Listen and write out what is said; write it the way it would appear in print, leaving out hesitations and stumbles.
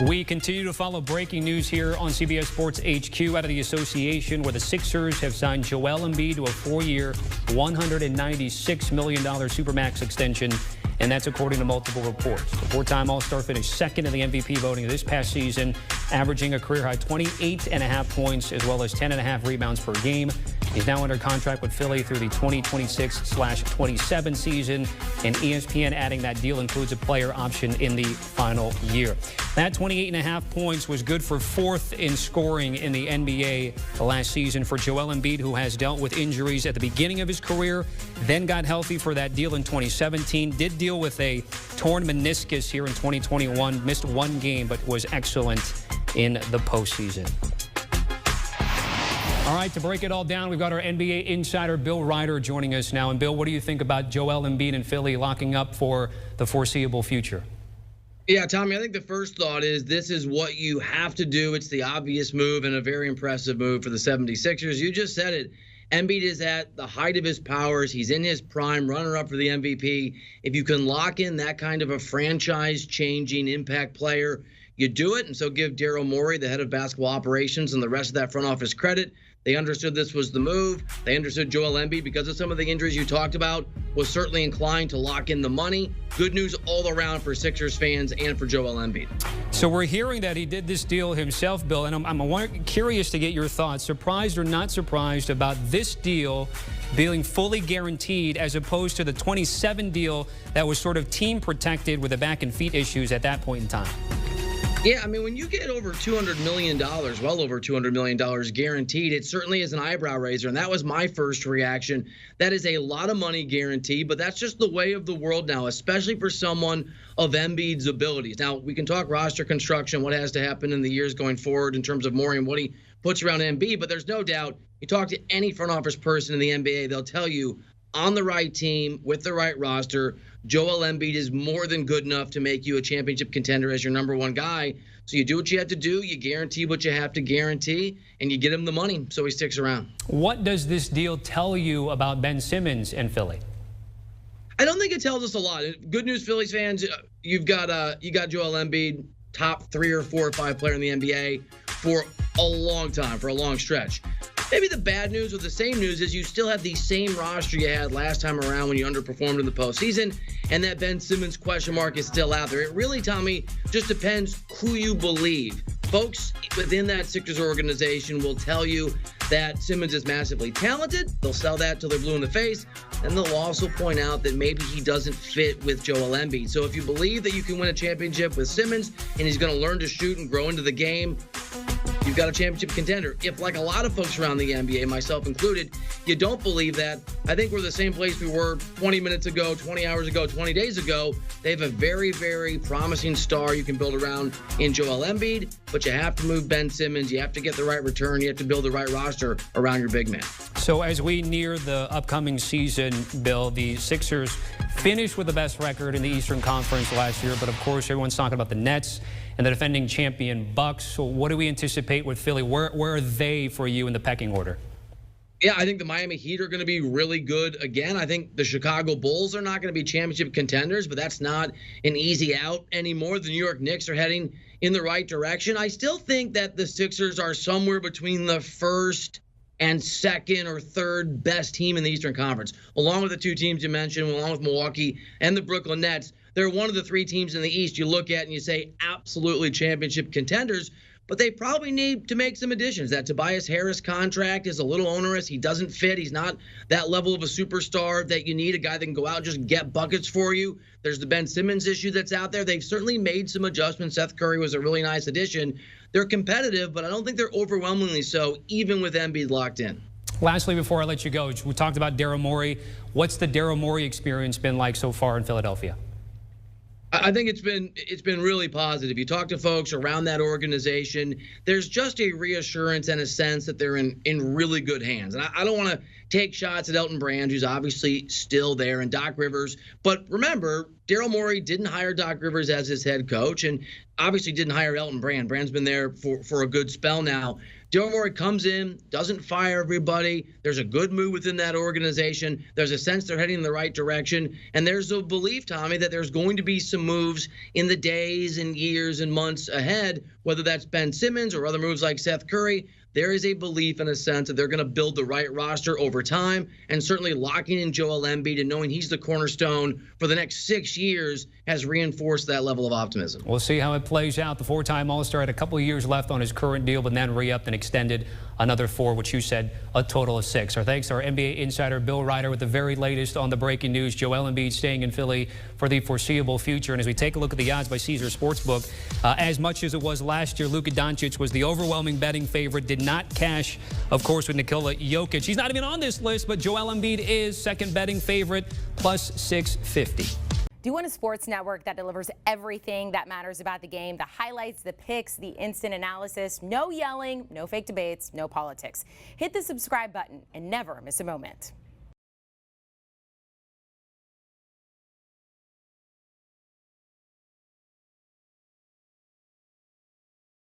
We continue to follow breaking news here on CBS Sports HQ out of the association, where the Sixers have signed Joel Embiid to a 4-year, $196 million Supermax extension, and that's according to multiple reports. The four-time All-Star finished second in the MVP voting this past season, averaging a career-high 28.5 points as well as 10.5 rebounds per game. He's now under contract with Philly through the 2026/27 season, and ESPN adding that deal includes a player option in the final year. That 28.5 points was good for fourth in scoring in the NBA last season for Joel Embiid, who has dealt with injuries at the beginning of his career, then got healthy for that deal in 2017, did deal with a torn meniscus here in 2021, missed one game, but was excellent in the postseason. All right, to break it all down, we've got our NBA insider Bill Reiter joining us now. And Bill, what do you think about Joel Embiid and Philly locking up for the foreseeable future? Yeah, Tommy, I think the first thought is this is what you have to do. It's the obvious move and a very impressive move for the 76ers. You just said it. Embiid is at the height of his powers. He's in his prime, runner-up for the MVP. If you can lock in that kind of a franchise-changing impact player, you do it. And so give Daryl Morey, the head of basketball operations, and the rest of that front office credit. They understood this was the move. They understood Joel Embiid, because of some of the injuries you talked about, was certainly inclined to lock in the money. Good news all around for Sixers fans and for Joel Embiid. So we're hearing that he did this deal himself, Bill, and I'm curious to get your thoughts. Surprised or not surprised about this deal being fully guaranteed as opposed to the 27 deal that was sort of team protected with the back and feet issues at that point in time? Yeah, I mean, when you get over $200 million, well over $200 million guaranteed, it certainly is an eyebrow raiser. And that was my first reaction. That is a lot of money guaranteed, but that's just the way of the world now, especially for someone of Embiid's abilities. Now, we can talk roster construction, what has to happen in the years going forward in terms of Morey and what he puts around Embiid, but there's no doubt, you talk to any front office person in the NBA, they'll tell you, on the right team, with the right roster, Joel Embiid is more than good enough to make you a championship contender as your #1 guy. So you do what you have to do, you guarantee what you have to guarantee, and you get him the money so he sticks around. What does this deal tell you about Ben Simmons and Philly? I don't think it tells us a lot. Good news, Phillies fans, you got Joel Embiid, top 3 or 4 or 5 player in the NBA for a long time, for a long stretch. Maybe the bad news or the same news is you still have the same roster you had last time around when you underperformed in the postseason, and that Ben Simmons question mark is still out there. It really, Tommy, just depends who you believe. Folks within that Sixers organization will tell you that Simmons is massively talented. They'll sell that till they're blue in the face. And they'll also point out that maybe he doesn't fit with Joel Embiid. So if you believe that you can win a championship with Simmons and he's going to learn to shoot and grow into the game, you've got a championship contender. If, like a lot of folks around the NBA, myself included, you don't believe that, I think we're the same place we were 20 minutes ago, 20 hours ago, 20 days ago. They have a very, very promising star you can build around in Joel Embiid, but you have to move Ben Simmons. You have to get the right return. You have to build the right roster around your big man. So as we near the upcoming season, Bill, the Sixers finished with the best record in the Eastern Conference last year, but of course everyone's talking about the Nets and the defending champion Bucks. So what do we anticipate with Philly? Where are they for you in the pecking order? Yeah, I think the Miami Heat are going to be really good again. I think the Chicago Bulls are not going to be championship contenders, but that's not an easy out anymore. The New York Knicks are heading in the right direction. I still think that the Sixers are somewhere between the first and second or third best team in the Eastern Conference, along with the 2 teams you mentioned, along with Milwaukee and the Brooklyn Nets. They're one of the 3 teams in the East you look at and you say absolutely championship contenders, but they probably need to make some additions. That Tobias Harris contract is a little onerous. He doesn't fit. He's not that level of a superstar that you need, a guy that can go out and just get buckets for you. There's the Ben Simmons issue that's out there. They've certainly made some adjustments. Seth Curry was a really nice addition. They're competitive, but I don't think they're overwhelmingly so, even with Embiid locked in. Lastly, before I let you go, we talked about Daryl Morey. What's the Daryl Morey experience been like so far in Philadelphia? I think it's been really positive. You talk to folks around that organization, there's just a reassurance and a sense that they're in really good hands. And I don't want to take shots at Elton Brand, who's obviously still there, and Doc Rivers. But remember, Daryl Morey didn't hire Doc Rivers as his head coach, and obviously didn't hire Elton Brand. Brand's been there for a good spell now. Daryl Morey comes in, doesn't fire everybody. There's a good mood within that organization. There's a sense they're heading in the right direction. And there's a belief, Tommy, that there's going to be some moves in the days and years and months ahead, whether that's Ben Simmons or other moves like Seth Curry. There is a belief and a sense that they're going to build the right roster over time, and certainly locking in Joel Embiid and knowing he's the cornerstone for the next 6 years has reinforced that level of optimism. We'll see how it plays out. The four-time All-Star had a couple of years left on his current deal, but then re-upped and extended another 4, which you said a total of 6. Our thanks to our NBA insider Bill Reiter with the very latest on the breaking news. Joel Embiid staying in Philly for the foreseeable future. And as we take a look at the odds by Caesars Sportsbook, as much as it was last year, Luka Doncic was the overwhelming betting favorite. Did not cash, of course, with Nikola Jokic. He's not even on this list, but Joel Embiid is second betting favorite, plus 650. Do you want a sports network that delivers everything that matters about the game? The highlights, the picks, the instant analysis, no yelling, no fake debates, no politics. Hit the subscribe button and never miss a moment.